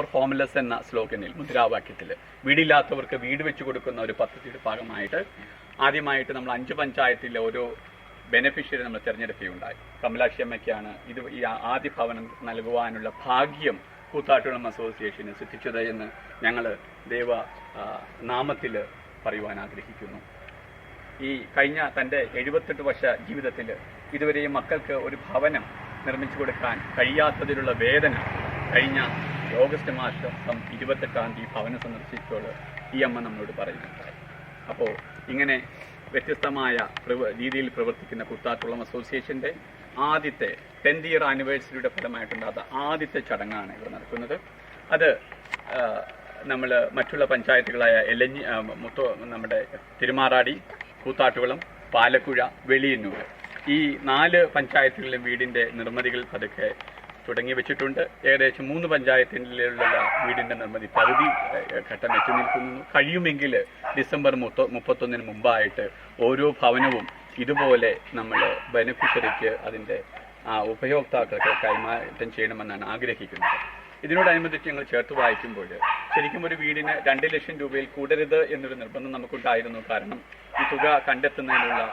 Formulas എന്ന സ്ലോഗനിൽ മുദ്രാവാക്യത്തിൽ വീടില്ലാത്തവർക്ക് വീട് വെച്ചു കൊടുക്കുന്ന ഒരു പദ്ധതിയുടെ ഭാഗമായിട്ട് ആദ്യമായിട്ട് നമ്മൾ 5 പഞ്ചായത്തിലെ ഓരോ ബെനഫിഷ്യറി നമ്മൾ തിരഞ്ഞെടുക്കുകയുണ്ടായി. കമലാക്ഷി അമ്മയ്ക്കാണ് ഈ ആദ്യ ഭവനം നൽകുവാനുള്ള ഭാഗ്യം കൂത്താട്ടുകുളം അസോസിയേഷന് സിദ്ധിച്ചത് എന്ന് ഞങ്ങൾ ദൈവ നാമത്തിൽ പറയുവാൻ ആഗ്രഹിക്കുന്നു. ഈ കഴിഞ്ഞ തൻ്റെ 78 വർഷ ജീവിതത്തിൽ ഇതുവരെയും മക്കൾക്ക് ഒരു ഭവനം നിർമ്മിച്ചു കൊടുക്കാൻ കഴിയാത്തതിലുള്ള വേദന കഴിഞ്ഞ ഓഗസ്റ്റ് മാസം 28-ാം തീയതി ഭവനം സന്ദർശിച്ചപ്പോൾ ഈ അമ്മ നമ്മളോട് പറയുന്നുണ്ടായി. അപ്പോൾ ഇങ്ങനെ വ്യത്യസ്തമായ രീതിയിൽ പ്രവർത്തിക്കുന്ന കൂത്താട്ടുകുളം അസോസിയേഷൻ്റെ ആദ്യത്തെ 10th ഇയർ ആനിവേഴ്സറിയുടെ ഫലമായിട്ടുണ്ടാകുന്ന ആദ്യത്തെ ചടങ്ങാണ് ഇവിടെ നടക്കുന്നത്. അത് നമ്മൾ മറ്റുള്ള പഞ്ചായത്തുകളായ നമ്മുടെ തിരുമാറാടി, കൂത്താട്ടുകുളം, പാലക്കുഴ, വെളിയന്നൂർ ഈ 4 പഞ്ചായത്തുകളിലും വീടിൻ്റെ നിർമ്മിതികൾ പതുക്കെ തുടങ്ങി വെച്ചിട്ടുണ്ട്. ഏകദേശം 3 പഞ്ചായത്തിലുള്ള വീടിൻ്റെ നിർമ്മിതി പകുതി ഘട്ടം എത്തി നിൽക്കുന്നു. കഴിയുമെങ്കിൽ ഡിസംബർ 31 മുമ്പായിട്ട് ഓരോ ഭവനവും ഇതുപോലെ നമ്മൾ ബെനിഫിഷ്യറിക്ക് അതിൻ്റെ ഉപയോക്താക്കൾക്ക് കൈമാറ്റം ചെയ്യണമെന്നാണ് ആഗ്രഹിക്കുന്നത്. ഇതിനോടനുബന്ധിച്ച് ഞങ്ങൾ ചേർത്ത് വായിക്കുമ്പോൾ ശരിക്കും ഒരു വീടിന് 2 ലക്ഷം രൂപയിൽ കൂടരുത് എന്നൊരു നിർബന്ധം നമുക്കുണ്ടായിരുന്നു. കാരണം ഈ തുക കണ്ടെത്തുന്നതിനുള്ള